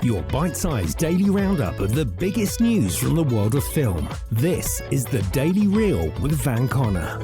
Your bite-sized daily roundup of the biggest news from the world of film. This is the Daily Reel with Van Connor.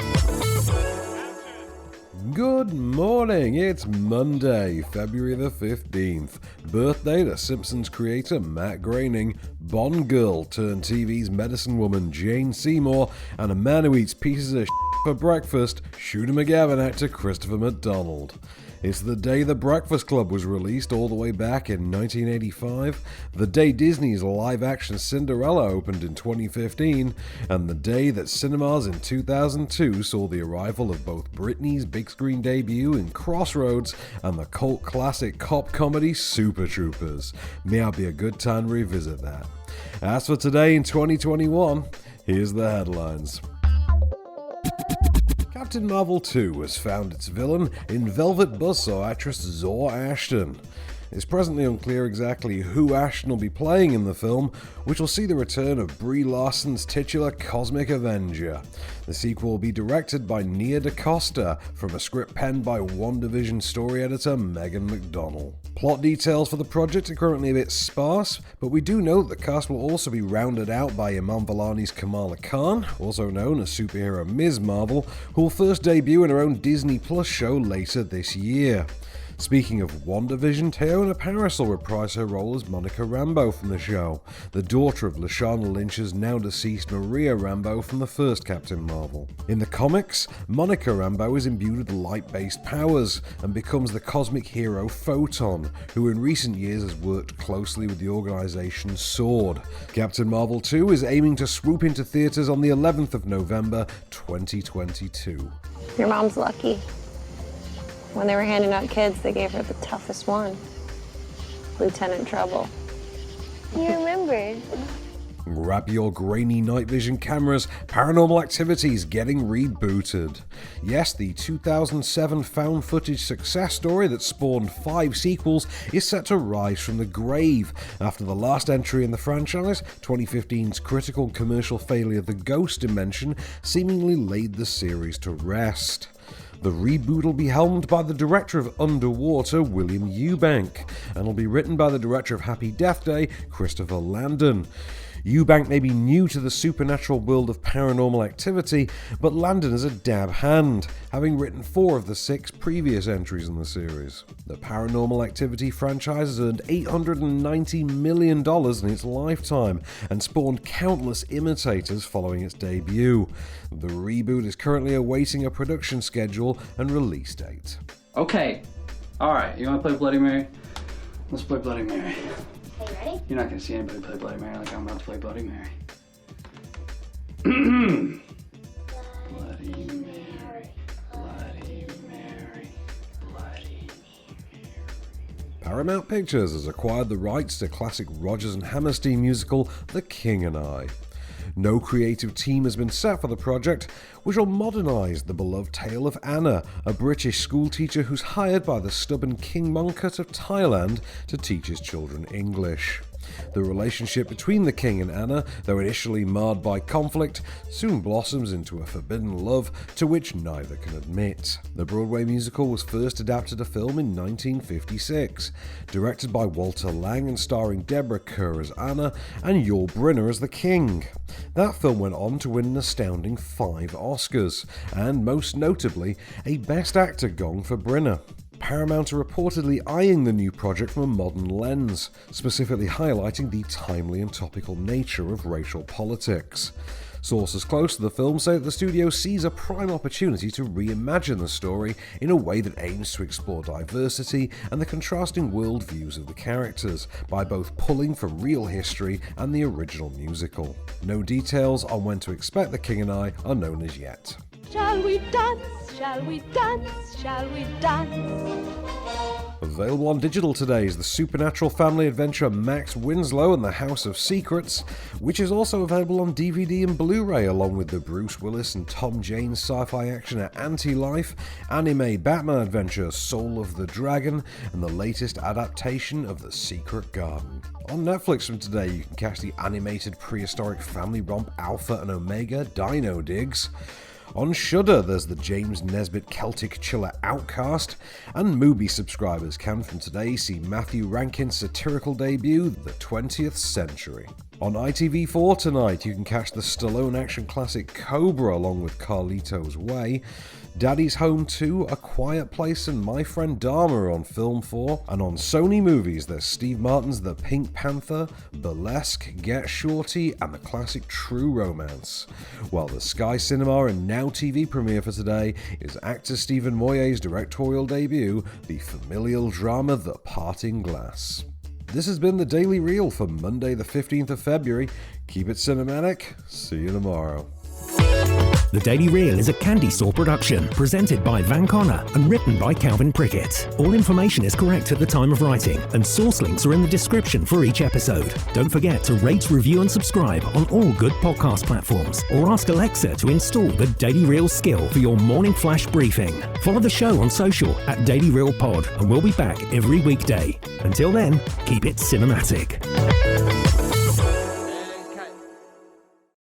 Good morning, it's Monday, February the 15th. Birthday to Simpsons creator Matt Groening, Bond girl turned TV's medicine woman Jane Seymour, and a man who eats pieces of for breakfast, Shooter McGavin actor Christopher McDonald. It's the day The Breakfast Club was released all the way back in 1985, the day Disney's live-action Cinderella opened in 2015, and the day that cinemas in 2002 saw the arrival of both Britney's big-screen debut in Crossroads and the cult classic cop comedy Super Troopers. May I be a good time to revisit that. As for today in 2021, here's the headlines. Captain Marvel 2 has found its villain in Velvet Buzzsaw actress Zora Ashton. It's presently unclear exactly who Ashton will be playing in the film, which will see the return of Brie Larson's titular Cosmic Avenger. The sequel will be directed by Nia DaCosta from a script penned by WandaVision story editor Megan McDonnell. Plot details for the project are currently a bit sparse, but we do know that the cast will also be rounded out by Iman Vellani's Kamala Khan, also known as superhero Ms. Marvel, who will first debut in her own Disney Plus show later this year. Speaking of WandaVision, Teyonah Parris will reprise her role as Monica Rambeau from the show, the daughter of Lashana Lynch's now-deceased Maria Rambeau from the first Captain Marvel. In the comics, Monica Rambeau is imbued with light-based powers and becomes the cosmic hero Photon, who in recent years has worked closely with the organization SWORD. Captain Marvel 2 is aiming to swoop into theaters on the 11th of November, 2022. Your mom's lucky. When they were handing out kids, they gave her the toughest one. Lieutenant Trouble. You remembered. Grab your grainy night vision cameras, Paranormal Activity is getting rebooted. Yes, the 2007 found footage success story that spawned 5 sequels is set to rise from the grave after the last entry in the franchise, 2015's critical and commercial failure The Ghost Dimension, seemingly laid the series to rest. The reboot will be helmed by the director of Underwater, William Eubank, and will be written by the director of Happy Death Day, Christopher Landon. Eubank may be new to the supernatural world of Paranormal Activity, but Landon is a dab hand, having written 4 of the 6 previous entries in the series. The Paranormal Activity franchise has earned $890 million in its lifetime and spawned countless imitators following its debut. The reboot is currently awaiting a production schedule and release date. Okay, alright, you wanna play Bloody Mary? Let's play Bloody Mary. Okay, ready? You're not gonna see anybody play Bloody Mary like I'm about to play Bloody Mary. Bloody Mary, Bloody Mary, Bloody Mary. Paramount Pictures has acquired the rights to classic Rodgers and Hammerstein musical The King and I. No creative team has been set for the project, which will modernise the beloved tale of Anna, a British schoolteacher who's hired by the stubborn King Mongkut of Thailand to teach his children English. The relationship between the king and Anna, though initially marred by conflict, soon blossoms into a forbidden love to which neither can admit. The Broadway musical was first adapted to film in 1956, directed by Walter Lang and starring Deborah Kerr as Anna and Yul Brynner as the king. That film went on to win an astounding 5 Oscars, and most notably, a Best Actor gong for Brynner. Paramount are reportedly eyeing the new project from a modern lens, specifically highlighting the timely and topical nature of racial politics. Sources close to the film say that the studio sees a prime opportunity to reimagine the story in a way that aims to explore diversity and the contrasting worldviews of the characters, by both pulling from real history and the original musical. No details on when to expect The King and I are known as yet. Shall we dance? Shall we dance? Shall we dance? Available on digital today is the supernatural family adventure Max Winslow and the House of Secrets, which is also available on DVD and Blu-ray, along with the Bruce Willis and Tom Jane sci-fi action Anti-Life, anime Batman adventure Soul of the Dragon, and the latest adaptation of The Secret Garden. On Netflix from today, you can catch the animated prehistoric family romp Alpha and Omega Dino Digs. On Shudder, there's the James Nesbitt Celtic chiller Outcast, and Mubi subscribers can from today see Matthew Rankin's satirical debut, The 20th Century. On ITV4 tonight, you can catch the Stallone action classic Cobra along with Carlito's Way, Daddy's Home 2, A Quiet Place, and My Friend Dharma on Film 4, and on Sony Movies there's Steve Martin's The Pink Panther, Burlesque, Get Shorty, and the classic True Romance. While the Sky Cinema and Now TV premiere for today is actor Stephen Moyer's directorial debut, the familial drama The Parting Glass. This has been the Daily Reel for Monday the 15th of February. Keep it cinematic. See you tomorrow. The Daily Reel is a Candystore production, presented by Van Connor and written by Calvin Prickett. All information is correct at the time of writing, and source links are in the description for each episode. Don't forget to rate, review and subscribe on all good podcast platforms, or ask Alexa to install the Daily Reel skill for your morning flash briefing. Follow the show on social at Daily Reel Pod, and we'll be back every weekday. Until then, keep it cinematic.